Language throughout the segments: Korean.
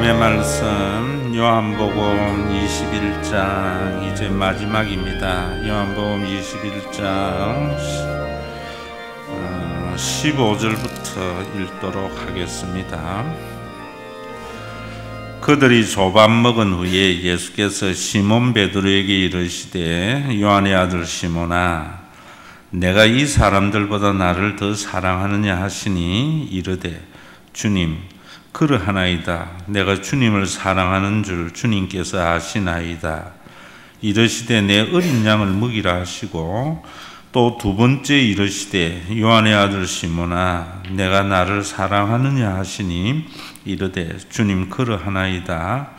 하나님의 말씀 요한복음 21장 이제 마지막입니다. 요한복음 21장 15절부터 읽도록 하겠습니다. 그들이 조밥 먹은 후에 예수께서 시몬 베드로에게 이르시되 요한의 아들 시몬아 내가 이 사람들보다 나를 더 사랑하느냐 하시니 이르되 주님 그러하나이다. 내가 주님을 사랑하는 줄 주님께서 아시나이다. 이르시되 내 어린 양을 먹이라 하시고 또 두 번째 이르시되 요한의 아들 시몬아 내가 나를 사랑하느냐 하시니 이르되 주님 그러하나이다.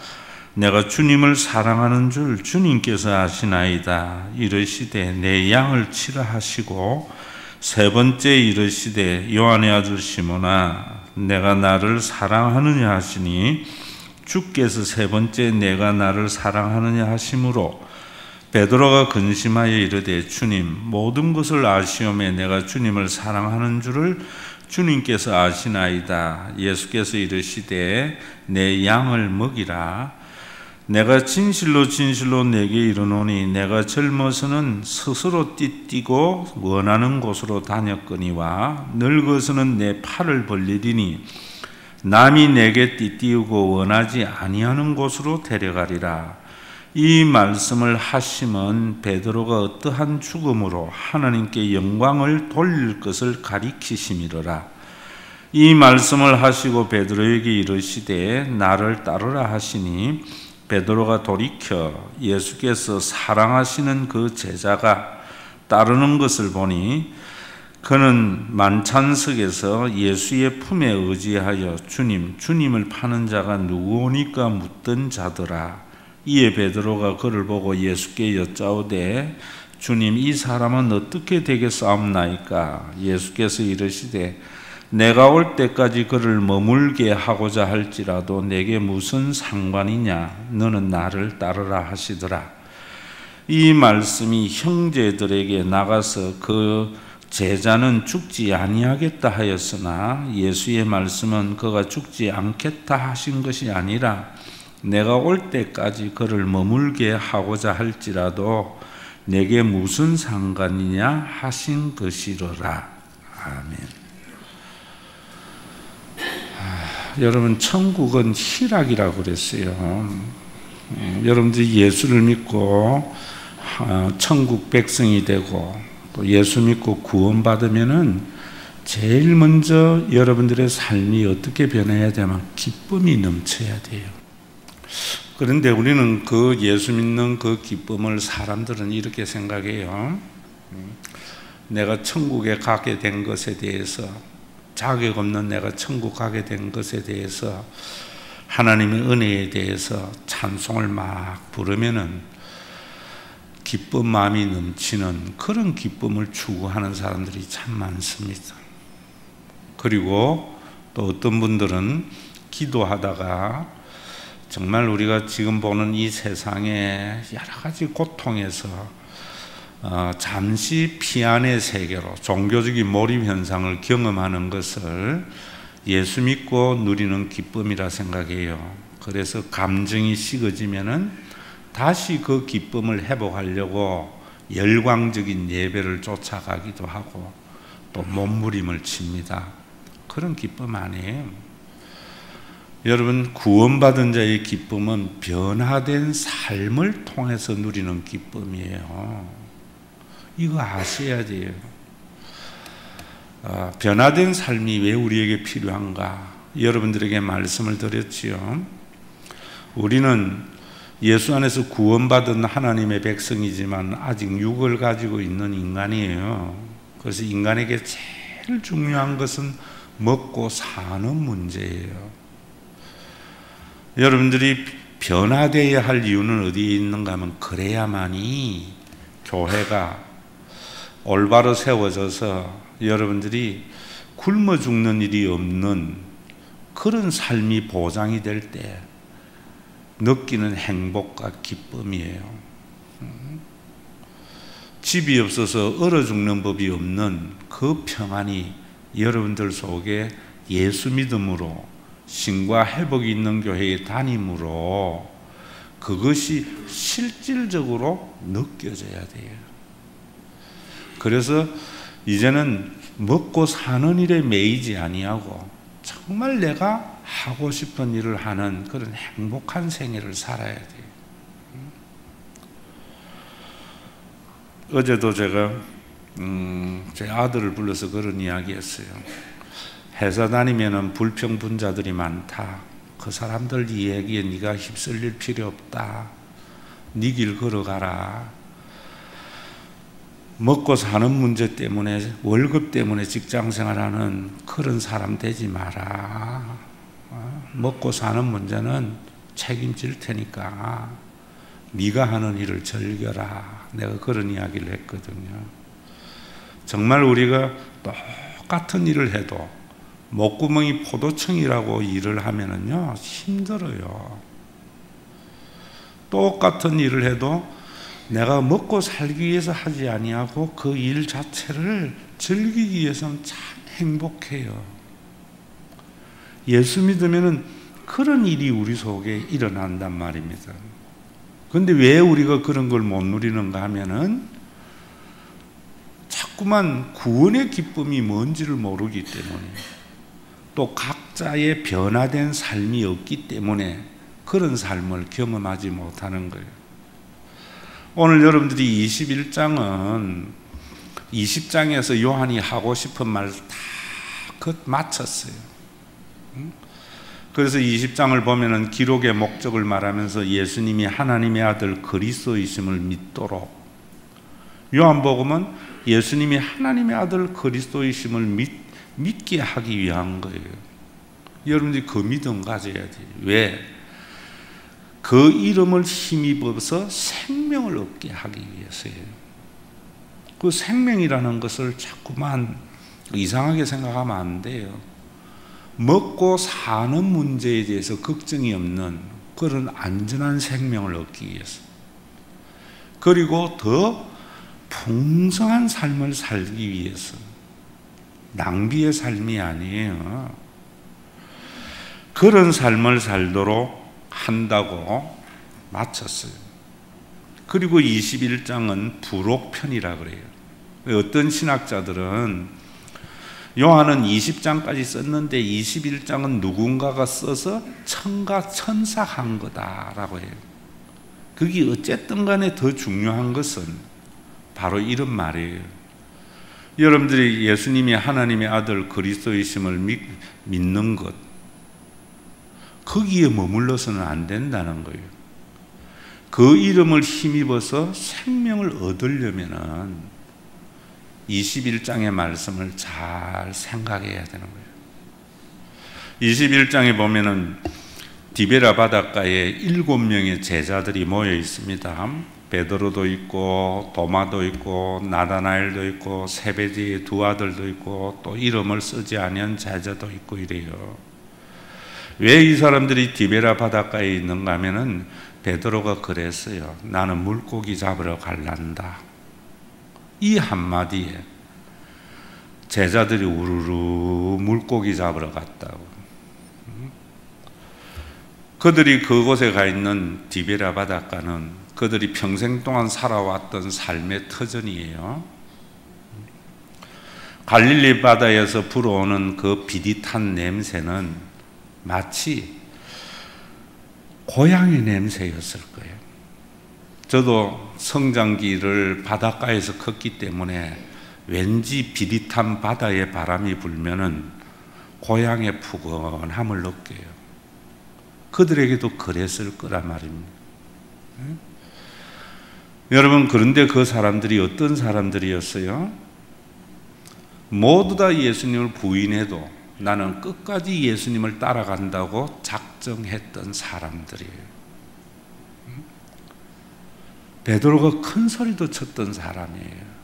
내가 주님을 사랑하는 줄 주님께서 아시나이다. 이르시되 내 양을 치라 하시고 세 번째 이르시되 요한의 아들 시몬아 내가 나를 사랑하느냐 하시니 주께서 세 번째 내가 나를 사랑하느냐 하심으로 베드로가 근심하여 이르되 주님 모든 것을 아시오매 내가 주님을 사랑하는 줄을 주님께서 아시나이다. 예수께서 이르시되 내 양을 먹이라. 내가 진실로 진실로 내게 이르노니 내가 젊어서는 스스로 띠뛰고 원하는 곳으로 다녔거니와 늙어서는 내 팔을 벌리리니 남이 내게 띠띠우고 원하지 아니하는 곳으로 데려가리라. 이 말씀을 하심은 베드로가 어떠한 죽음으로 하나님께 영광을 돌릴 것을 가리키심이로라. 이 말씀을 하시고 베드로에게 이르시되 나를 따르라 하시니 베드로가 돌이켜 예수께서 사랑하시는 그 제자가 따르는 것을 보니 그는 만찬석에서 예수의 품에 의지하여 주님을 파는 자가 누구오니까 묻던 자더라. 이에 베드로가 그를 보고 예수께 여짜오되 주님 이 사람은 어떻게 되겠사옵나이까? 예수께서 이르시되 내가 올 때까지 그를 머물게 하고자 할지라도 내게 무슨 상관이냐? 너는 나를 따르라 하시더라. 이 말씀이 형제들에게 나가서 그 제자는 죽지 아니하겠다 하였으나 예수의 말씀은 그가 죽지 않겠다 하신 것이 아니라 내가 올 때까지 그를 머물게 하고자 할지라도 내게 무슨 상관이냐 하신 것이로라. 아멘. 여러분 천국은 희락이라고 그랬어요. 여러분들이 예수를 믿고 천국 백성이 되고 또 예수 믿고 구원받으면은 제일 먼저 여러분들의 삶이 어떻게 변해야 되면 기쁨이 넘쳐야 돼요. 그런데 우리는 그 예수 믿는 그 기쁨을 사람들은 이렇게 생각해요. 내가 천국에 가게 된 것에 대해서 자격 없는 내가 천국 가게 된 것에 대해서 하나님의 은혜에 대해서 찬송을 막 부르면은 기쁜 마음이 넘치는 그런 기쁨을 추구하는 사람들이 참 많습니다. 그리고 또 어떤 분들은 기도하다가 정말 우리가 지금 보는 이 세상의 여러 가지 고통에서 잠시 피안의 세계로 종교적인 몰입 현상을 경험하는 것을 예수 믿고 누리는 기쁨이라 생각해요. 그래서 감정이 식어지면은 다시 그 기쁨을 회복하려고 열광적인 예배를 쫓아가기도 하고 또 몸부림을 칩니다. 그런 기쁨 아니에요. 여러분 구원받은 자의 기쁨은 변화된 삶을 통해서 누리는 기쁨이에요. 이거 아셔야 돼요. 변화된 삶이 왜 우리에게 필요한가? 여러분들에게 말씀을 드렸지요. 우리는 예수 안에서 구원받은 하나님의 백성이지만 아직 육을 가지고 있는 인간이에요. 그래서 인간에게 제일 중요한 것은 먹고 사는 문제예요. 여러분들이 변화되어야 할 이유는 어디에 있는가 하면 그래야만이 교회가 올바로 세워져서 여러분들이 굶어 죽는 일이 없는 그런 삶이 보장이 될 때 느끼는 행복과 기쁨이에요. 집이 없어서 얼어 죽는 법이 없는 그 평안이 여러분들 속에 예수 믿음으로 신과 회복이 있는 교회에 다님으로 그것이 실질적으로 느껴져야 돼요. 그래서 이제는 먹고 사는 일에 매이지 아니하고 정말 내가 하고 싶은 일을 하는 그런 행복한 생애를 살아야 돼요. 어제도 제가 제 아들을 불러서 그런 이야기 했어요. 회사 다니면은 불평분자들이 많다. 그 사람들 이야기에 네가 휩쓸릴 필요 없다. 네 길 걸어가라. 먹고 사는 문제 때문에, 월급 때문에 직장 생활하는 그런 사람 되지 마라. 먹고 사는 문제는 책임질 테니까 네가 하는 일을 즐겨라. 내가 그런 이야기를 했거든요. 정말 우리가 똑같은 일을 해도 목구멍이 포도청이라고 일을 하면은요 힘들어요. 똑같은 일을 해도 내가 먹고 살기 위해서 하지 아니하고 그 일 자체를 즐기기 위해서는 참 행복해요. 예수 믿으면은 그런 일이 우리 속에 일어난단 말입니다. 그런데 왜 우리가 그런 걸 못 누리는가 하면은 자꾸만 구원의 기쁨이 뭔지를 모르기 때문에, 또 각자의 변화된 삶이 없기 때문에 그런 삶을 경험하지 못하는 거예요. 오늘 여러분들이 21장은 20장에서 요한이 하고 싶은 말 다 마쳤어요. 그래서 20장을 보면은 기록의 목적을 말하면서 예수님이 하나님의 아들 그리스도이심을 믿도록, 요한복음은 예수님이 하나님의 아들 그리스도이심을 믿게 하기 위한 거예요. 여러분들이 그 믿음 가져야 돼요. 왜? 그 이름을 힘입어서 생명을 얻게 하기 위해서예요. 그 생명이라는 것을 자꾸만 이상하게 생각하면 안 돼요. 먹고 사는 문제에 대해서 걱정이 없는 그런 안전한 생명을 얻기 위해서, 그리고 더 풍성한 삶을 살기 위해서, 낭비의 삶이 아니에요. 그런 삶을 살도록 한다고 마쳤어요. 그리고 21장은 부록편이라 그래요. 어떤 신학자들은 요한은 20장까지 썼는데 21장은 누군가가 써서 천사한 거다라고 해요. 그게 어쨌든 간에 더 중요한 것은 바로 이런 말이에요. 여러분들이 예수님이 하나님의 아들 그리스도이심을 믿는 것, 거기에 머물러서는 안 된다는 거예요. 그 이름을 힘입어서 생명을 얻으려면은 21장의 말씀을 잘 생각해야 되는 거예요. 21장에 보면은 디베라 바닷가에 7명의 제자들이 모여 있습니다. 베드로도 있고 도마도 있고 나다나엘도 있고 세베대의 두 아들도 있고 또 이름을 쓰지 않은 제자도 있고 이래요. 왜 이 사람들이 디베라 바닷가에 있는가 하면은 베드로가 그랬어요. 나는 물고기 잡으러 갈란다. 이 한마디에 제자들이 우르르 물고기 잡으러 갔다고. 그들이 그곳에 가 있는 디베라 바닷가는 그들이 평생 동안 살아왔던 삶의 터전이에요. 갈릴리 바다에서 불어오는 그 비릿한 냄새는 마치 고향의 냄새였을 거예요. 저도 성장기를 바닷가에서 컸기 때문에 왠지 비릿한 바다의 바람이 불면은 고향의 푸근함을 느껴요. 그들에게도 그랬을 거란 말입니다. 여러분, 그런데 그 사람들이 어떤 사람들이었어요? 모두 다 예수님을 부인해도 나는 끝까지 예수님을 따라간다고 작정했던 사람들이에요. 베드로가 큰 소리도 쳤던 사람이에요.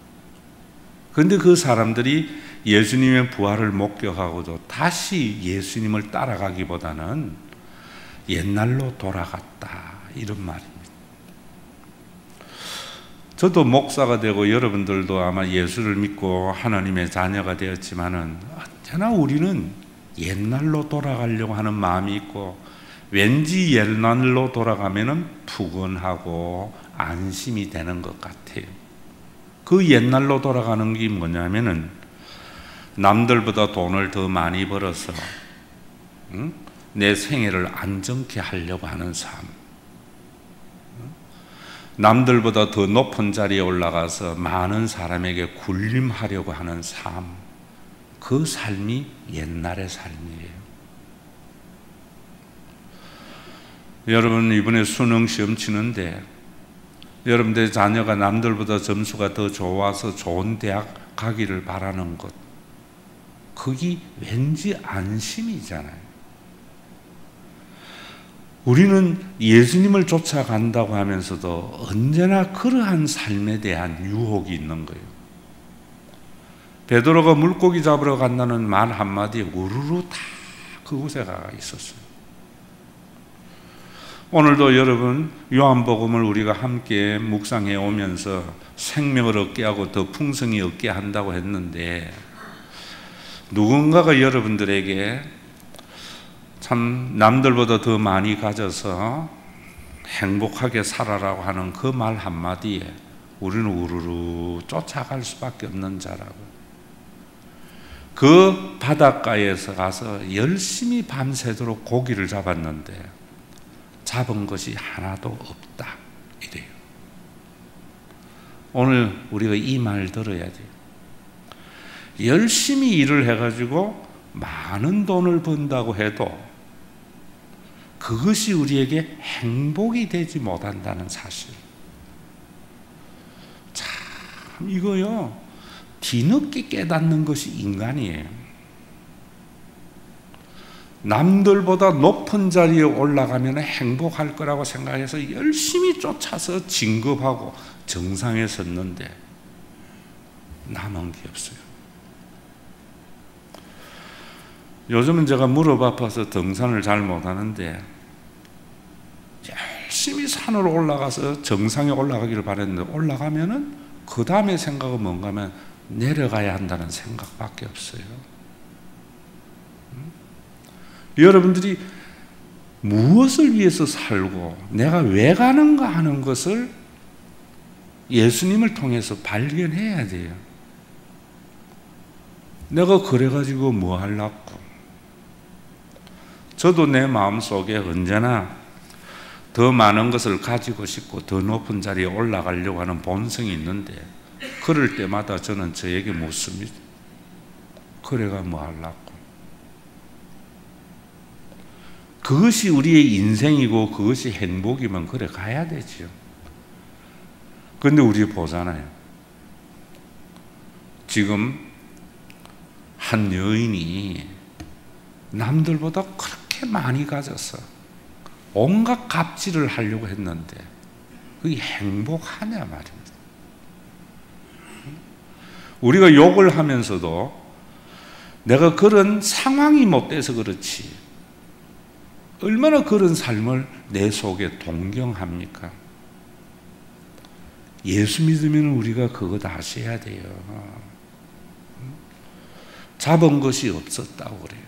그런데 그 사람들이 예수님의 부활을 목격하고도 다시 예수님을 따라가기보다는 옛날로 돌아갔다, 이런 말입니다. 저도 목사가 되고 여러분들도 아마 예수를 믿고 하나님의 자녀가 되었지만은 언제나 우리는 옛날로 돌아가려고 하는 마음이 있고, 왠지 옛날로 돌아가면은 푸근하고 안심이 되는 것 같아요. 그 옛날로 돌아가는 게 뭐냐면은 남들보다 돈을 더 많이 벌어서 내 생애를 안정케 하려고 하는 삶, 남들보다 더 높은 자리에 올라가서 많은 사람에게 군림하려고 하는 삶, 그 삶이 옛날의 삶이에요. 여러분, 이번에 수능 시험 치는데 여러분들의 자녀가 남들보다 점수가 더 좋아서 좋은 대학 가기를 바라는 것, 그게 왠지 안심이잖아요. 우리는 예수님을 쫓아간다고 하면서도 언제나 그러한 삶에 대한 유혹이 있는 거예요. 베드로가 물고기 잡으러 간다는 말 한마디에 우르르 다 그곳에 가 있었어요. 오늘도 여러분, 요한복음을 우리가 함께 묵상해 오면서 생명을 얻게 하고 더 풍성히 얻게 한다고 했는데, 누군가가 여러분들에게 참 남들보다 더 많이 가져서 행복하게 살아라고 하는 그 말 한마디에 우리는 우르르 쫓아갈 수밖에 없는 자라고. 그 바닷가에서 가서 열심히 밤새도록 고기를 잡았는데 잡은 것이 하나도 없다, 이래요. 오늘 우리가 이 말 들어야 돼요. 열심히 일을 해가지고 많은 돈을 번다고 해도 그것이 우리에게 행복이 되지 못한다는 사실. 참, 이거요, 뒤늦게 깨닫는 것이 인간이에요. 남들보다 높은 자리에 올라가면 행복할 거라고 생각해서 열심히 쫓아서 진급하고 정상에 섰는데 남은 게 없어요. 요즘은 제가 무릎 아파서 등산을 잘 못하는데 열심히 산으로 올라가서 정상에 올라가기를 바랬는데, 올라가면은 그 다음에 생각은 뭔가 하면 내려가야 한다는 생각밖에 없어요. 여러분들이 무엇을 위해서 살고 내가 왜 가는가 하는 것을 예수님을 통해서 발견해야 돼요. 내가 그래가지고 뭐 하려고. 저도 내 마음속에 언제나 더 많은 것을 가지고 싶고 더 높은 자리에 올라가려고 하는 본성이 있는데, 그럴 때마다 저는 저에게 묻습니다. 그래가 뭐 하려고. 그것이 우리의 인생이고 그것이 행복이면 그래 가야 되죠. 그런데 우리 보잖아요. 지금 한 여인이 남들보다 그렇게 많이 가져서 온갖 갑질을 하려고 했는데 그게 행복하냐 말입니다. 우리가 욕을 하면서도 내가 그런 상황이 못 돼서 그렇지 얼마나 그런 삶을 내 속에 동경합니까? 예수 믿으면 우리가 그거 다시 해야 돼요. 잡은 것이 없었다고 그래요.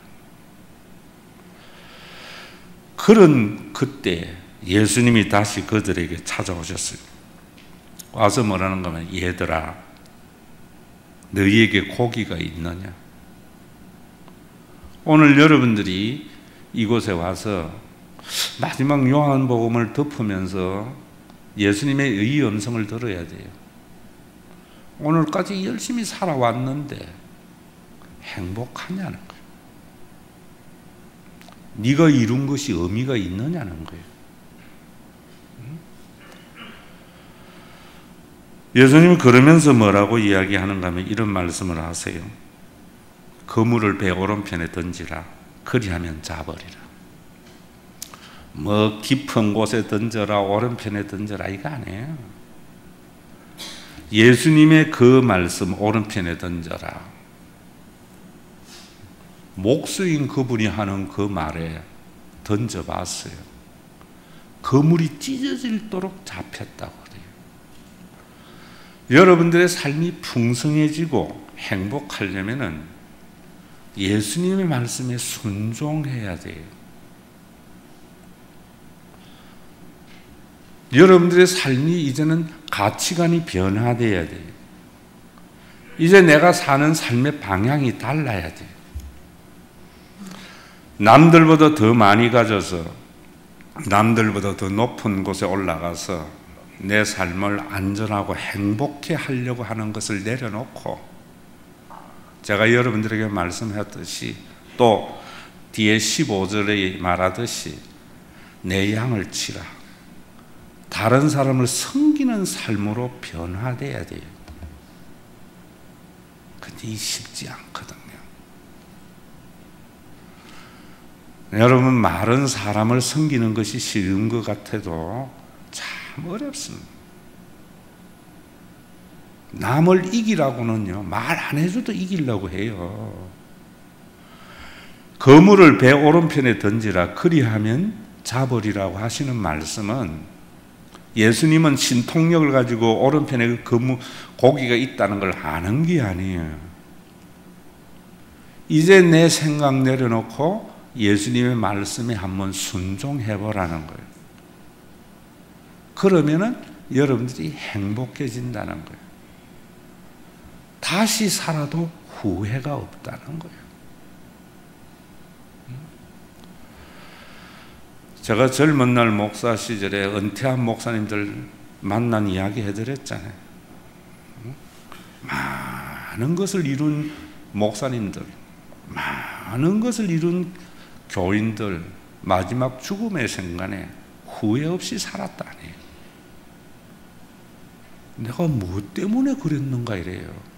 그런 그때 예수님이 다시 그들에게 찾아오셨어요. 와서 뭐라는 거면, 얘들아, 너희에게 고기가 있느냐? 오늘 여러분들이 이곳에 와서 마지막 요한복음을 덮으면서 예수님의 의 음성을 들어야 돼요. 오늘까지 열심히 살아왔는데 행복하냐는 거예요. 네가 이룬 것이 의미가 있느냐는 거예요. 예수님은 그러면서 뭐라고 이야기하는가 하면 이런 말씀을 하세요. 그물을 배 오른편에 던지라. 그리하면 잡으리라. 뭐 깊은 곳에 던져라, 오른편에 던져라, 이거 아니에요. 예수님의 그 말씀, 오른편에 던져라, 목수인 그분이 하는 그 말에 던져봤어요. 그물이 찢어질도록 잡혔다고 그래요. 여러분들의 삶이 풍성해지고 행복하려면은 예수님의 말씀에 순종해야 돼요. 여러분들의 삶이 이제는 가치관이 변화돼야 돼요. 이제 내가 사는 삶의 방향이 달라야 돼요. 남들보다 더 많이 가져서 남들보다 더 높은 곳에 올라가서 내 삶을 안전하고 행복해 하려고 하는 것을 내려놓고, 제가 여러분들에게 말씀했듯이 또 뒤에 15절에 말하듯이 내 양을 치라, 다른 사람을 섬기는 삶으로 변화돼야 돼요. 근데 이 쉽지 않거든요. 여러분, 말은 사람을 섬기는 것이 쉬운 것 같아도 참 어렵습니다. 남을 이기라고는요, 말 안 해줘도 이기려고 해요. 그물을 배 오른편에 던지라 그리하면 잡으리라고 하시는 말씀은, 예수님은 신통력을 가지고 오른편에 고기가 있다는 걸 아는 게 아니에요. 이제 내 생각 내려놓고 예수님의 말씀에 한번 순종해보라는 거예요. 그러면은 여러분들이 행복해진다는 거예요. 다시 살아도 후회가 없다는 거예요. 제가 젊은 날 목사 시절에 은퇴한 목사님들 만난 이야기 해드렸잖아요. 많은 것을 이룬 목사님들, 많은 것을 이룬 교인들, 마지막 죽음의 순간에 후회 없이 살았다니. 내가 무엇 때문에 그랬는가 이래요.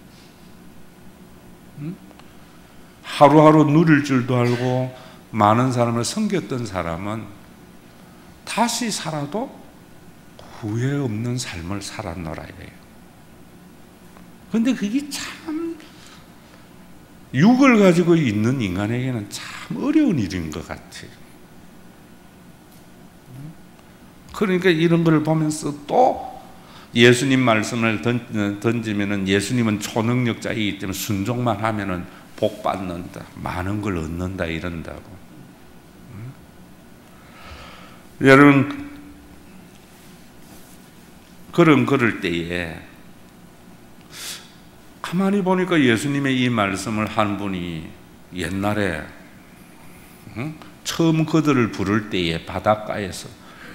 하루하루 누릴 줄도 알고 많은 사람을 섬겼던 사람은 다시 살아도 후회 없는 삶을 살았노라 이래요. 그런데 그게 참 육을 가지고 있는 인간에게는 참 어려운 일인 것 같아요. 그러니까 이런 걸 보면서 또 예수님 말씀을 던지면은, 예수님은 초능력자이기 때문에 순종만 하면은 복 받는다, 많은 걸 얻는다 이런다고. 여러분, 그럴 때에 가만히 보니까 예수님의 이 말씀을 한 분이 옛날에 처음 그들을 부를 때에 바닷가에서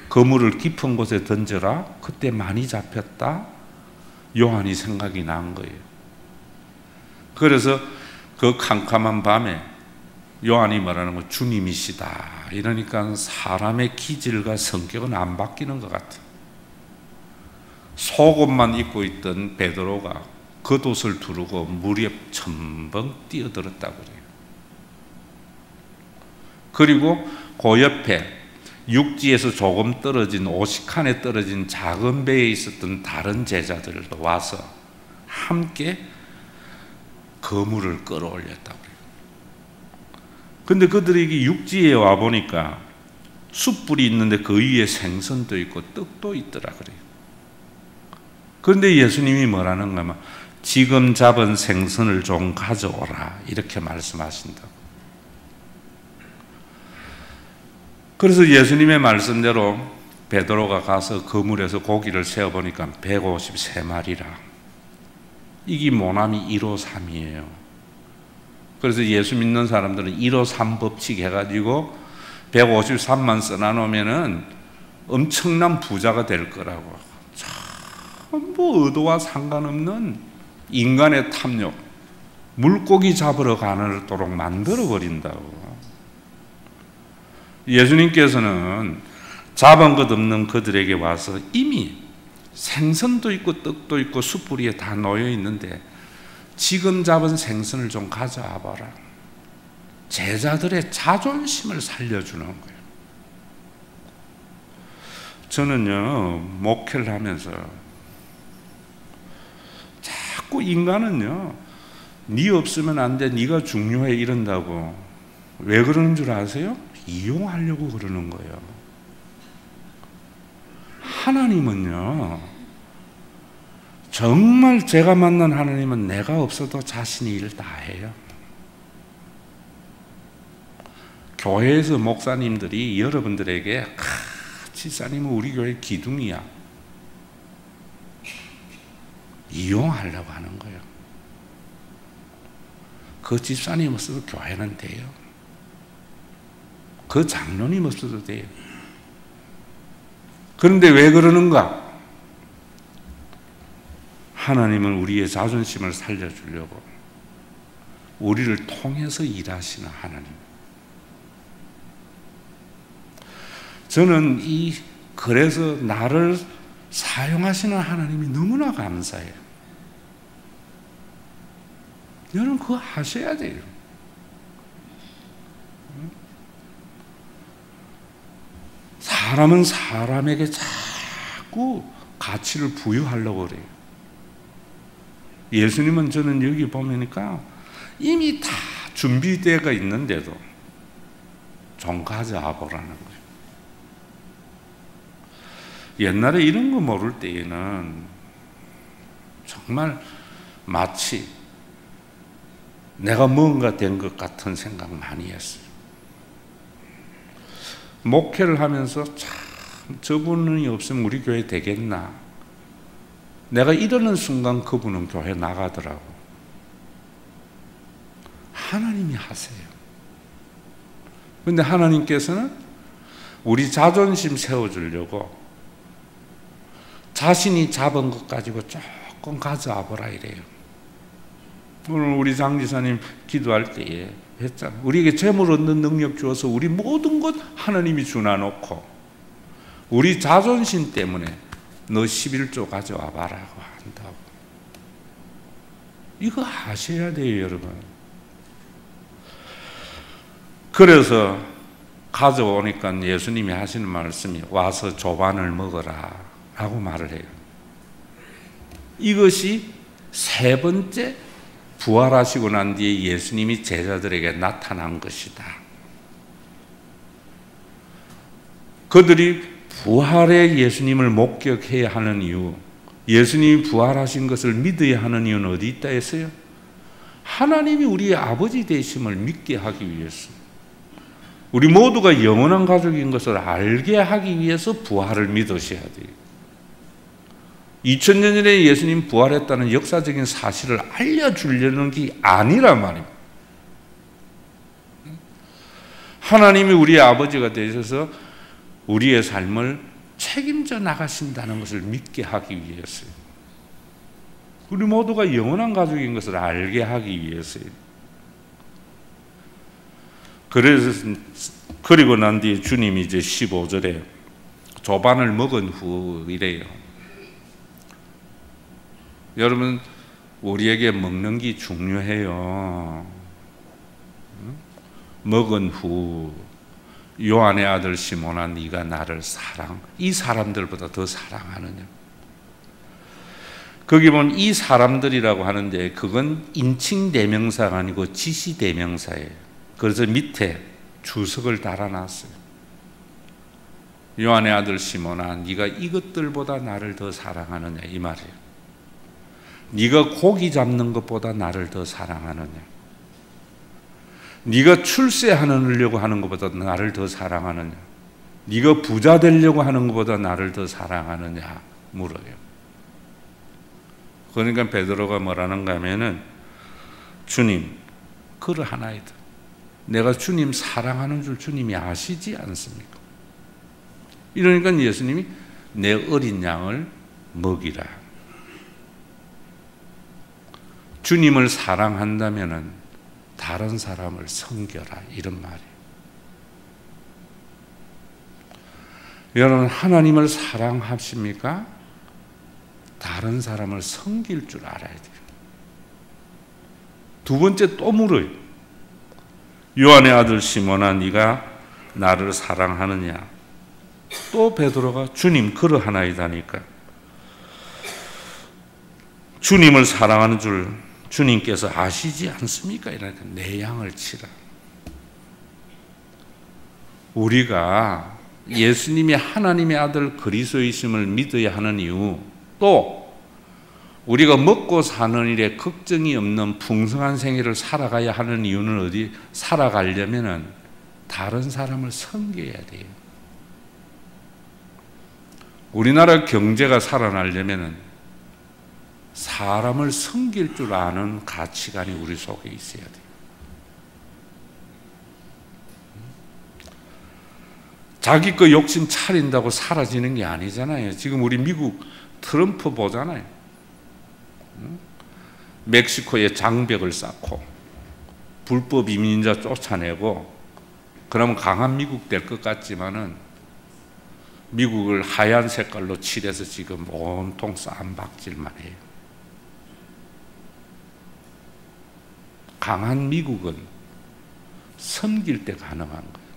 그물을 깊은 곳에 던져라, 그때 많이 잡혔다, 요한이 생각이 난 거예요. 그래서 그 캄캄한 밤에 요한이 말하는 거 주님이시다 이러니까 사람의 기질과 성격은 안 바뀌는 것 같아요. 속옷만 입고 있던 베드로가 겉옷을 두르고 물에 첨벙 뛰어들었다고 그래요. 그리고 그 옆에 육지에서 조금 떨어진, 오십칸에 떨어진 작은 배에 있었던 다른 제자들도 와서 함께 그물을 끌어올렸다고 그래요. 근데 그들에게 육지에 와 보니까 숯불이 있는데 그 위에 생선도 있고 떡도 있더라 그래요. 그런데 예수님이 뭐라는가 하면 지금 잡은 생선을 좀 가져오라 이렇게 말씀하신다고. 그래서 예수님의 말씀대로 베드로가 가서 그물에서 고기를 세어보니까 153마리라. 이게 모나미 153이에요. 그래서 예수 믿는 사람들은 153 법칙 해가지고 153만 써놔놓으면은 엄청난 부자가 될 거라고. 전부 의도와 상관없는 인간의 탐욕, 물고기 잡으러 가도록 만들어버린다고. 예수님께서는 잡은 것 없는 그들에게 와서 이미 생선도 있고 떡도 있고 숯불 위에 다 놓여 있는데 지금 잡은 생선을 좀 가져와 봐라. 제자들의 자존심을 살려주는 거예요. 저는요, 목회를 하면서 자꾸 인간은요, 네 없으면 안 돼, 네가 중요해 이런다고. 왜 그러는 줄 아세요? 이용하려고 그러는 거예요. 하나님은요, 정말 제가 만난 하나님은 내가 없어도 자신이 일 다 해요. 교회에서 목사님들이 여러분들에게 집사님은 우리 교회 기둥이야, 이용하려고 하는 거예요. 그 집사님 없어도 교회는 돼요. 그 장로님 없어도 돼요. 그런데 왜 그러는가? 하나님은 우리의 자존심을 살려주려고 우리를 통해서 일하시는 하나님. 저는 그래서 나를 사용하시는 하나님이 너무나 감사해요. 여러분 그거 하셔야 돼요. 사람은 사람에게 자꾸 가치를 부여하려고 그래요. 예수님은 저는 여기 보니까 이미 다 준비되어 있는데도 좀 가져와 보라는 거예요. 옛날에 이런 거 모를 때에는 정말 마치 내가 뭔가 된 것 같은 생각 많이 했어요. 목회를 하면서 참 저분이 없으면 우리 교회 되겠나. 내가 이러는 순간 그분은 교회 나가더라고. 하나님이 하세요. 그런데 하나님께서는 우리 자존심 세워주려고 자신이 잡은 것 가지고 조금 가져와 보라 이래요. 오늘 우리 장지사님 기도할 때에 했잖아. 우리에게 재물 얻는 능력 주어서 우리 모든 것 하나님이 주나놓고 우리 자존심 때문에 너 11조 가져와 봐라고 한다고. 이거 하셔야 돼요, 여러분. 그래서 가져오니까 예수님이 하시는 말씀이 와서 조반을 먹어라 라고 말을 해요. 이것이 세 번째 부활하시고 난 뒤에 예수님이 제자들에게 나타난 것이다. 그들이 부활의 예수님을 목격해야 하는 이유, 예수님이 부활하신 것을 믿어야 하는 이유는 어디 있다 했어요? 하나님이 우리의 아버지 되심을 믿게 하기 위해서, 우리 모두가 영원한 가족인 것을 알게 하기 위해서 부활을 믿으셔야 돼요. 2000년 전에 예수님 부활했다는 역사적인 사실을 알려주려는 게 아니란 말입니다. 하나님이 우리의 아버지가 되셔서 우리의 삶을 책임져 나가신다는 것을 믿게 하기 위해서요. 우리 모두가 영원한 가족인 것을 알게 하기 위해서요. 그래서 그리고 난 뒤에 주님이 이제 15절에 조반을 먹은 후 이래요. 여러분 우리에게 먹는 게 중요해요. 먹은 후 요한의 아들 시몬아 네가 나를 이 사람들보다 더 사랑하느냐. 거기 보면 이 사람들이라고 하는데 그건 인칭 대명사가 아니고 지시 대명사예요. 그래서 밑에 주석을 달아놨어요. 요한의 아들 시몬아 네가 이것들보다 나를 더 사랑하느냐 이 말이에요. 네가 고기 잡는 것보다 나를 더 사랑하느냐, 네가 출세하려고 하는 것보다 나를 더 사랑하느냐, 네가 부자 되려고 하는 것보다 나를 더 사랑하느냐 물어요. 그러니까 베드로가 뭐라는가 하면은 주님 그러하나이다. 내가 주님 사랑하는 줄 주님이 아시지 않습니까? 이러니까 예수님이 내 어린 양을 먹이라. 주님을 사랑한다면은 다른 사람을 섬겨라 이런 말이에요. 여러분 하나님을 사랑하십니까? 다른 사람을 섬길 줄 알아야 돼요. 두 번째 또 물어요. 요한의 아들 시몬아 네가 나를 사랑하느냐. 또 베드로가 주님 그러하나이다니까. 주님을 사랑하는 줄 주님께서 아시지 않습니까? 이러니까 내 양을 치라. 우리가 예수님이 하나님의 아들 그리스도이심을 믿어야 하는 이유, 또 우리가 먹고 사는 일에 걱정이 없는 풍성한 생애를 살아가야 하는 이유는 어디? 살아가려면은 다른 사람을 섬겨야 돼요. 우리나라 경제가 살아나려면 사람을 섬길 줄 아는 가치관이 우리 속에 있어야 돼요. 자기 거 욕심 차린다고 사라지는 게 아니잖아요. 지금 우리 미국 트럼프 보잖아요. 멕시코에 장벽을 쌓고 불법 이민자 쫓아내고 그러면 강한 미국 될 것 같지만은 미국을 하얀 색깔로 칠해서 지금 온통 쌈박질만 해요. 강한 미국은 섬길 때 가능한 거예요.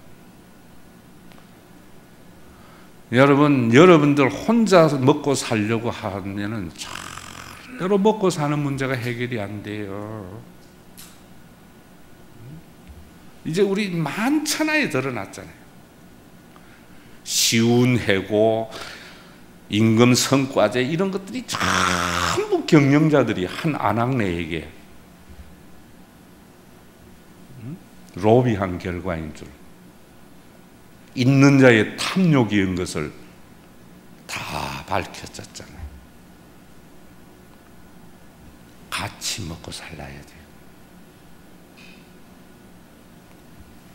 여러분들 혼자 먹고 살려고 하면은 절대로 먹고 사는 문제가 해결이 안 돼요. 이제 우리 많잖아요. 드러났잖아요. 쉬운 해고, 임금 성과제 이런 것들이 전부 경영자들이 한 안학내에게 로비한 결과인 줄, 있는 자의 탐욕이인 것을 다 밝혀졌잖아요. 같이 먹고 살아야 돼요.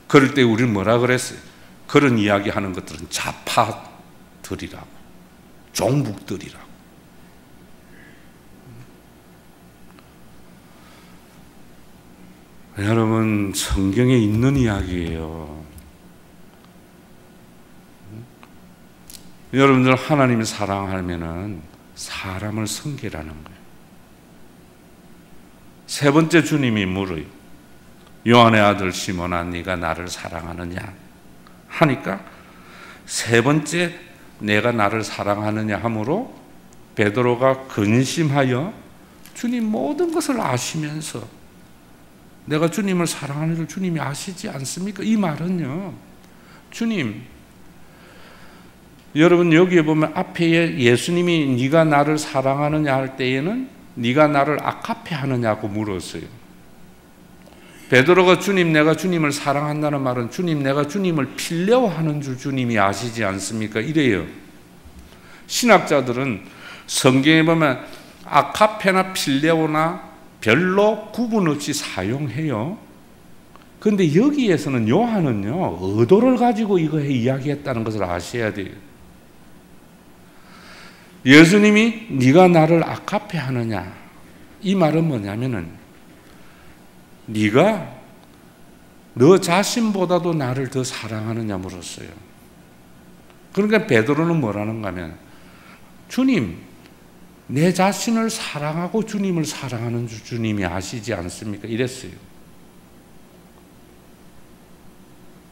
그럴 때 우리는 뭐라 그랬어요? 그런 이야기 하는 것들은 좌파들이라고, 종북들이라고. 여러분, 성경에 있는 이야기예요. 여러분들 하나님을 사랑하면은 사람을 섬기라는 거예요. 세 번째 주님이 물어요. 요한의 아들 시몬아, 네가 나를 사랑하느냐 하니까 세 번째 내가 나를 사랑하느냐 하므로 베드로가 근심하여 주님 모든 것을 아시면서 내가 주님을 사랑하는 줄 주님이 아시지 않습니까? 이 말은요, 주님, 여러분 여기에 보면 앞에 예수님이 네가 나를 사랑하느냐 할 때에는 네가 나를 아카페 하느냐고 물었어요. 베드로가 주님, 내가 주님을 사랑한다는 말은 주님, 내가 주님을 필레오 하는 줄 주님이 아시지 않습니까? 이래요. 신학자들은 성경에 보면 아카페나 필레오나 별로 구분 없이 사용해요. 그런데 여기에서는 요한은요, 의도를 가지고 이거 이야기했다는 것을 아셔야 돼요. 예수님이 네가 나를 아카페 하느냐, 이 말은 뭐냐면은 네가 너 자신보다도 나를 더 사랑하느냐 물었어요. 그러니까 베드로는 뭐라는가 하면 주님, 내 자신을 사랑하고 주님을 사랑하는 줄 주님이 아시지 않습니까? 이랬어요.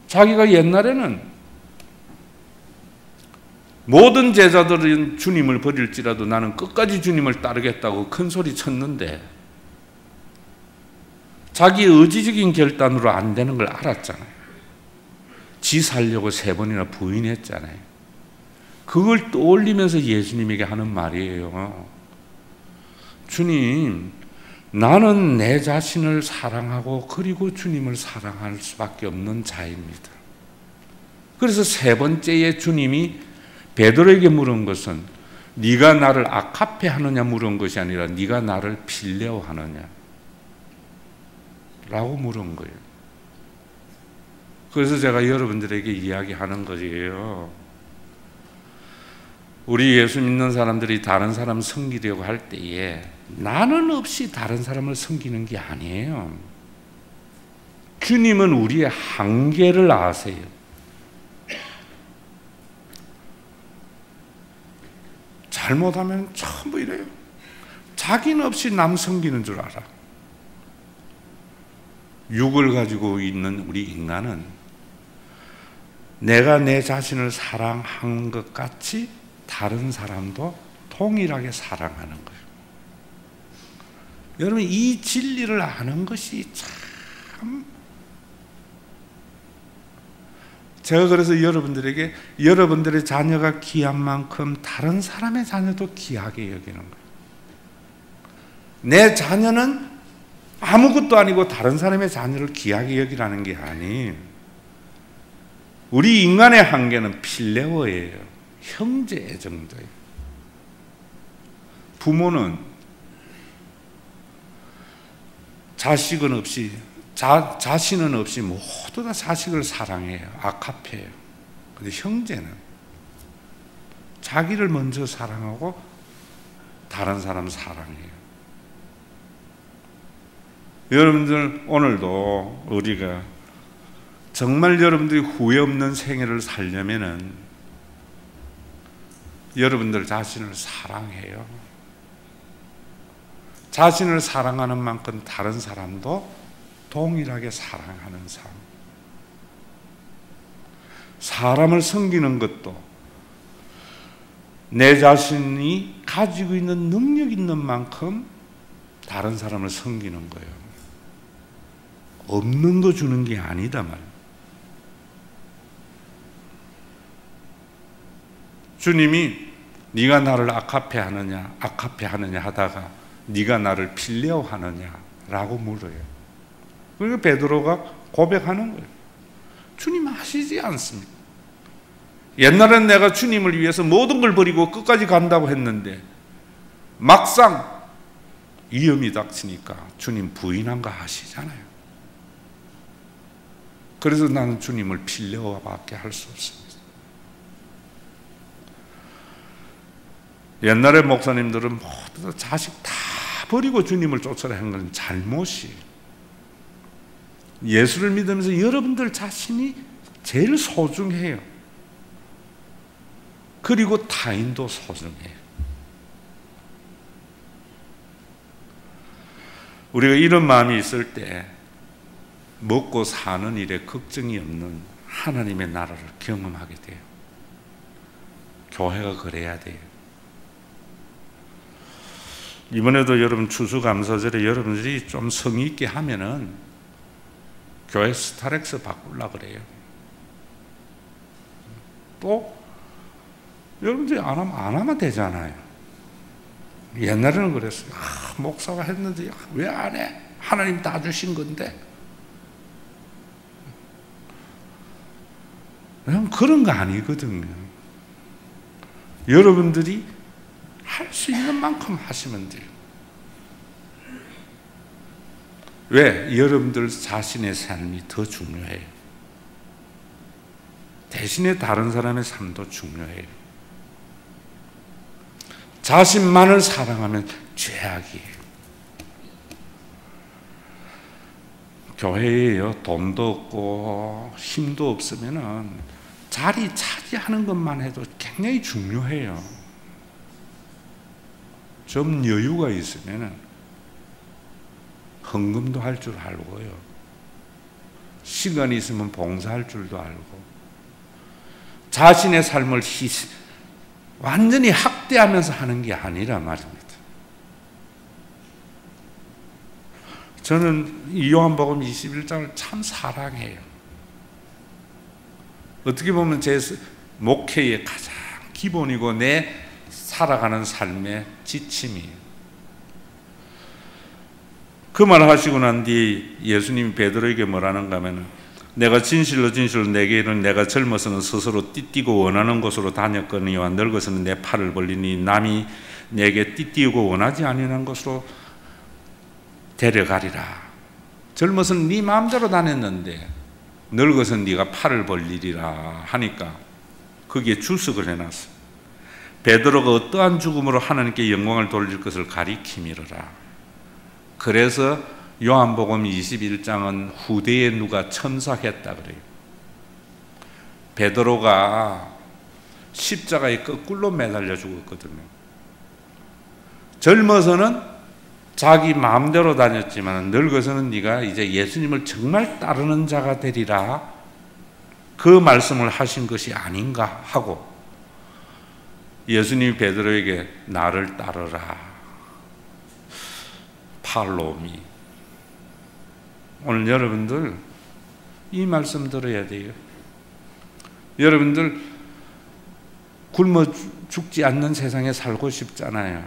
자기가 옛날에는 모든 제자들은 주님을 버릴지라도 나는 끝까지 주님을 따르겠다고 큰 소리 쳤는데 자기 의지적인 결단으로 안 되는 걸 알았잖아요. 지 살려고 3번이나 부인했잖아요. 그걸 떠올리면서 예수님에게 하는 말이에요. 주님, 나는 내 자신을 사랑하고 그리고 주님을 사랑할 수밖에 없는 자입니다. 그래서 3번째에 주님이 베드로에게 물은 것은 네가 나를 아카페 하느냐 물은 것이 아니라 네가 나를 필레오 하느냐 라고 물은 거예요. 그래서 제가 여러분들에게 이야기하는 거예요. 우리 예수 믿는 사람들이 다른 사람 섬기려고 할 때에 나는 없이 다른 사람을 섬기는 게 아니에요. 주님은 우리의 한계를 아세요. 잘못하면 전부 이래요. 자기는 없이 남 섬기는 줄 알아. 육을 가지고 있는 우리 인간은 내가 내 자신을 사랑하는 것 같이 다른 사람도 동일하게 사랑하는 거예요. 여러분, 이 진리를 아는 것이 참, 제가 그래서 여러분들에게 여러분들의 자녀가 귀한 만큼 다른 사람의 자녀도 귀하게 여기는 거예요. 내 자녀는 아무것도 아니고 다른 사람의 자녀를 귀하게 여기라는 게 아니에요. 우리 인간의 한계는 필레오예요. 형제 애정도예요. 부모는 자식은 없이 자신은 없이 모두 다 자식을 사랑해요. 아카페예요. 근데 형제는 자기를 먼저 사랑하고 다른 사람 사랑해요. 여러분들 오늘도 우리가 정말 여러분들이 후회 없는 생애를 살려면은 여러분들 자신을 사랑해요. 자신을 사랑하는 만큼 다른 사람도 동일하게 사랑하는 삶. 사람을 섬기는 것도 내 자신이 가지고 있는 능력 있는 만큼 다른 사람을 섬기는 거예요. 없는 거 주는 게 아니다 말이에요. 주님이 네가 나를 아카페 하느냐 하다가 네가 나를 필레오 하느냐라고 물어요. 그러니까 베드로가 고백하는 거예요. 주님 아시지 않습니까? 옛날엔 내가 주님을 위해서 모든 걸 버리고 끝까지 간다고 했는데 막상 위험이 닥치니까 주님 부인한 거 아시잖아요. 그래서 나는 주님을 필레오밖에 할 수 없습니다. 옛날에 목사님들은 모두 다 자식 다 버리고 주님을 쫓아라 한 건 잘못이. 예수를 믿으면서 여러분들 자신이 제일 소중해요. 그리고 타인도 소중해요. 우리가 이런 마음이 있을 때 먹고 사는 일에 걱정이 없는 하나님의 나라를 경험하게 돼요. 교회가 그래야 돼요. 이번에도 여러분 추수감사절에 여러분들이 좀 성의 있게 하면은 교회 스타렉스 바꾸려고 그래요. 또 여러분들이 안 하면 되잖아요. 옛날에는 그랬어요. 목사가 했는데 왜 안 해? 하나님 다 주신 건데. 그런 거 아니거든요. 여러분들이 할 수 있는 만큼 하시면 돼요. 왜? 여러분들 자신의 삶이 더 중요해요. 대신에 다른 사람의 삶도 중요해요. 자신만을 사랑하면 죄악이에요. 교회에요, 돈도 없고 힘도 없으면은 자리 차지하는 것만 해도 굉장히 중요해요. 좀 여유가 있으면은 헌금도 할 줄 알고요. 시간이 있으면 봉사할 줄도 알고 자신의 삶을 완전히 학대하면서 하는 게 아니라 말입니다. 저는 이 요한복음 21장을 참 사랑해요. 어떻게 보면 제 목회의 가장 기본이고 내 살아가는 삶의 지침이에요. 그 말 하시고 난 뒤에 예수님이 베드로에게 뭐라는가 하면 내가 진실로 내게 이르노니 내가 젊어서는 스스로 띠띠고 원하는 곳으로 다녔거니와 늙어서는 내 팔을 벌리니 남이 내게 띠띠고 원하지 아니하는 곳으로 데려가리라. 젊어서는 네 마음대로 다녔는데 늙어서는 네가 팔을 벌리리라 하니까 거기에 주석을 해놨어요. 베드로가 어떠한 죽음으로 하나님께 영광을 돌릴 것을 가리킴이로라. 그래서 요한복음 21장은 후대에 누가 첨삭했다 그래요. 베드로가 십자가에 거꾸로 매달려 죽었거든요. 젊어서는 자기 마음대로 다녔지만 늙어서는 네가 이제 예수님을 정말 따르는 자가 되리라. 그 말씀을 하신 것이 아닌가 하고 예수님이 베드로에게 나를 따르라. 팔로미. 오늘 여러분들 이 말씀 들어야 돼요. 여러분들 굶어 죽지 않는 세상에 살고 싶잖아요.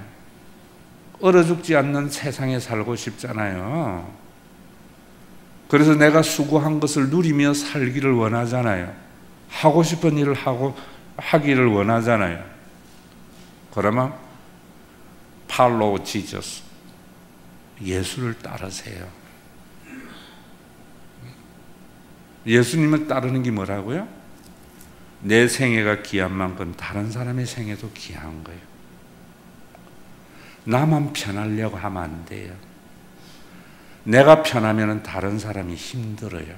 얼어 죽지 않는 세상에 살고 싶잖아요. 그래서 내가 수고한 것을 누리며 살기를 원하잖아요. 하고 싶은 일을 하기를 원하잖아요. 그러면 follow Jesus, 예수를 따르세요. 예수님을 따르는 게 뭐라고요? 내 생애가 귀한 만큼 다른 사람의 생애도 귀한 거예요. 나만 편하려고 하면 안 돼요. 내가 편하면 다른 사람이 힘들어요.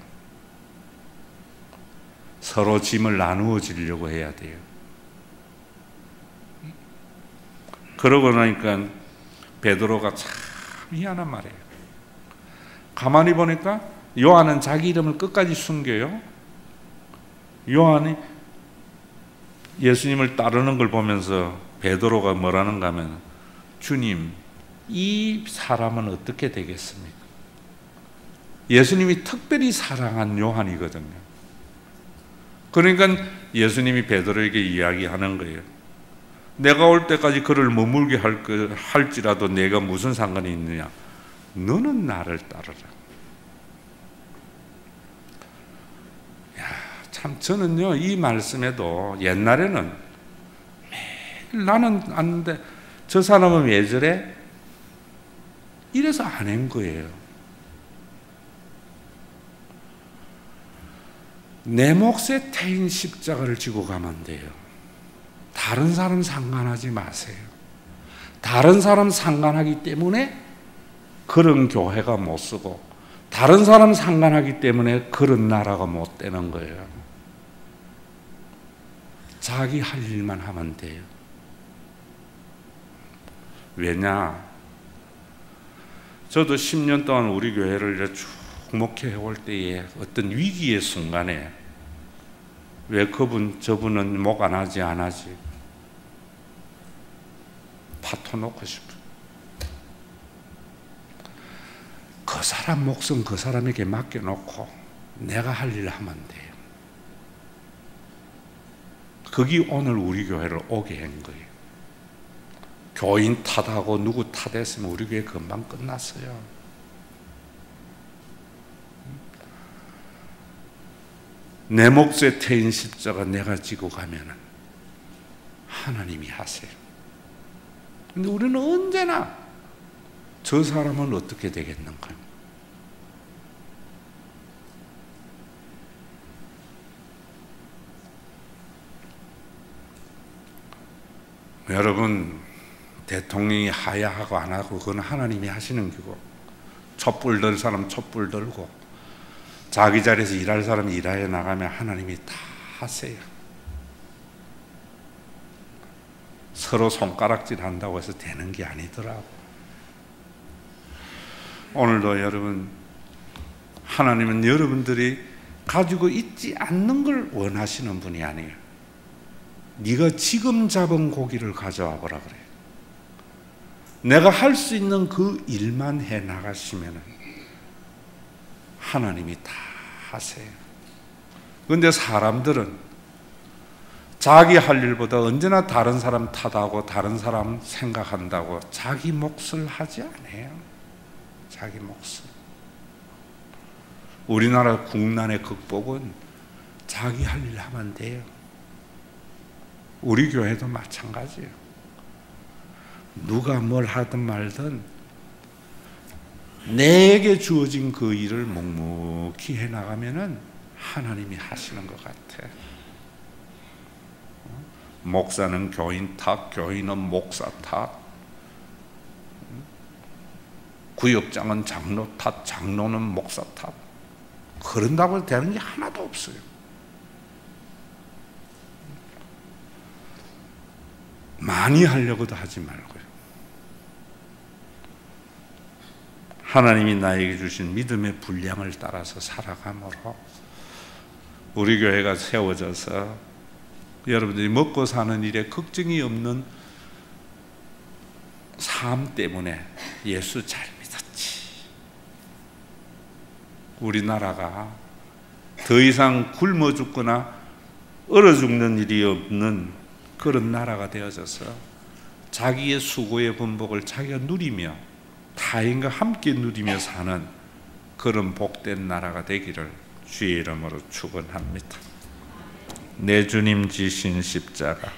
서로 짐을 나누어 주려고 해야 돼요. 그러고 나니까 베드로가 참 희한한 말이에요. 가만히 보니까 요한은 자기 이름을 끝까지 숨겨요. 요한이 예수님을 따르는 걸 보면서 베드로가 뭐라는가 하면, 주님, 이 사람은 어떻게 되겠습니까? 예수님이 특별히 사랑한 요한이거든요. 그러니까 예수님이 베드로에게 이야기하는 거예요. 내가 올 때까지 그를 머물게 할지라도 내가 무슨 상관이 있느냐? 너는 나를 따르라. 참 저는요, 이 말씀에도 옛날에는 매일 나는 아는데 저 사람은 왜 저래? 이래서 안 한 거예요. 내 몫에 태인 십자가를 지고 가면 돼요. 다른 사람 상관하지 마세요. 다른 사람 상관하기 때문에 그런 교회가 못 쓰고, 다른 사람 상관하기 때문에 그런 나라가 못 되는 거예요. 자기 할 일만 하면 돼요. 왜냐? 저도 10년 동안 우리 교회를 쭉 목회해 올 때에 어떤 위기의 순간에 왜 저분은 목 안 하지 파토 놓고 싶어. 그 사람 몫은 그 사람에게 맡겨놓고 내가 할 일을 하면 돼요. 그게 오늘 우리 교회를 오게 한 거예요. 교인 탓하고 누구 탓했으면 우리 교회 금방 끝났어요. 내 몫에 태인 십자가 내가 지고 가면은 하나님이 하세요. 근데 우리는 언제나 저 사람은 어떻게 되겠는가? 여러분, 대통령이 하야하고 안 하고 그건 하나님이 하시는 거고, 촛불 들 사람 촛불 들고, 자기 자리에서 일할 사람이 일하여 나가면 하나님이 다 하세요. 서로 손가락질 한다고 해서 되는 게 아니더라고. 오늘도 여러분, 하나님은 여러분들이 가지고 있지 않는 걸 원하시는 분이 아니에요. 네가 지금 잡은 고기를 가져와 보라 그래요. 내가 할 수 있는 그 일만 해 나가시면 하나님이 다 하세요. 그런데 사람들은 자기 할 일보다 언제나 다른 사람 탓하고 다른 사람 생각한다고 자기 몫을 하지 않아요. 자기 몫을. 우리나라 국난의 극복은 자기 할 일 하면 돼요. 우리 교회도 마찬가지예요. 누가 뭘 하든 말든 내게 주어진 그 일을 묵묵히 해나가면은 하나님이 하시는 것 같아. 목사는 교인 탓, 교인은 목사 탓, 구역장은 장로 탓, 장로는 목사 탓. 그런다고 되는 게 하나도 없어요. 많이 하려고도 하지 말고요. 하나님이 나에게 주신 믿음의 분량을 따라서 살아감으로 우리 교회가 세워져서 여러분들이 먹고 사는 일에 걱정이 없는 삶 때문에 예수 잘 믿었지. 우리나라가 더 이상 굶어 죽거나 얼어 죽는 일이 없는 그런 나라가 되어져서 자기의 수고의 번복을 자기가 누리며 타인과 함께 누리며 사는 그런 복된 나라가 되기를 주의 이름으로 축원합니다. 내 주님 지신 십자가.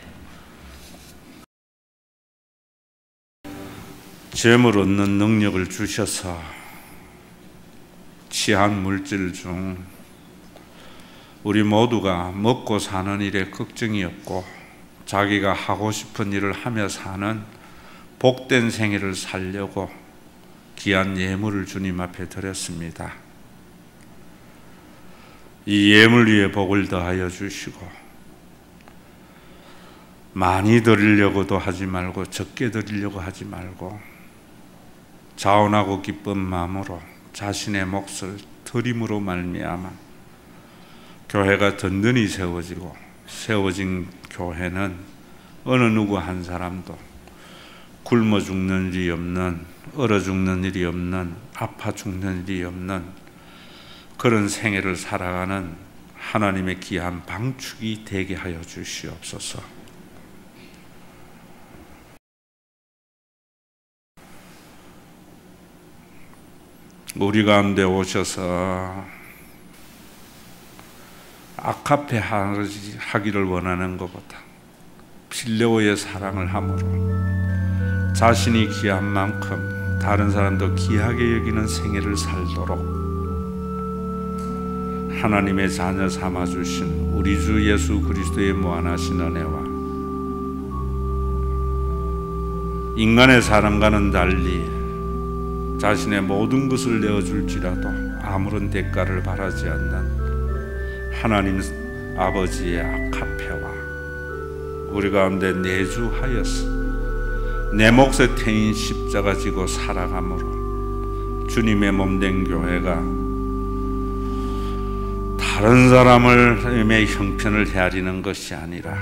재물 얻는 능력을 주셔서 취한 물질 중 우리 모두가 먹고 사는 일에 걱정이 없고 자기가 하고 싶은 일을 하며 사는 복된 생애를 살려고 귀한 예물을 주님 앞에 드렸습니다. 이 예물 위에 복을 더하여 주시고 많이 드리려고도 하지 말고 적게 드리려고 하지 말고 자원하고 기쁜 마음으로 자신의 몫을 드림으로 말미암아 교회가 든든히 세워지고 세워진 교회는 어느 누구 한 사람도 굶어 죽는 일이 없는, 얼어 죽는 일이 없는, 아파 죽는 일이 없는 그런 생애를 살아가는 하나님의 귀한 방축이 되게 하여 주시옵소서. 우리 가운데 오셔서 아카페 하기를 원하는 것보다 필레오의 사랑을 함으로 자신이 귀한 만큼 다른 사람도 귀하게 여기는 생애를 살도록 하나님의 자녀 삼아주신 우리 주 예수 그리스도의 무한하신 은혜와 인간의 사랑과는 달리 자신의 모든 것을 내어줄지라도 아무런 대가를 바라지 않는 하나님 아버지의 아카페와 우리 가운데 내주하여서 내 몫에 태인 십자가 지고 살아감으로 주님의 몸된 교회가 다른 사람의 형편을 헤아리는 것이 아니라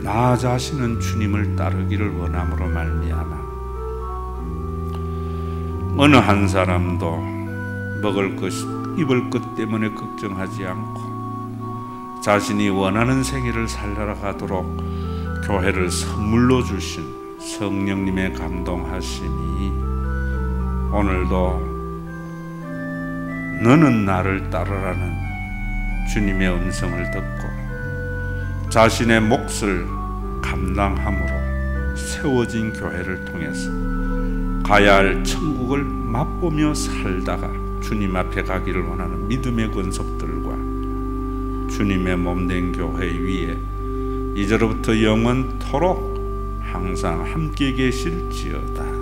나 자신은 주님을 따르기를 원함으로 말미암아 어느 한 사람도 먹을 것, 입을 것 때문에 걱정하지 않고 자신이 원하는 생애를 살아가도록 교회를 선물로 주신 성령님의 감동하심이 오늘도 너는 나를 따르라는 주님의 음성을 듣고 자신의 몫을 감당함으로 세워진 교회를 통해서 가야 할 천국을 맛보며 살다가 주님 앞에 가기를 원하는 믿음의 권속들과 주님의 몸된 교회 위에 이제로부터 영원토록 항상 함께 계실지어다.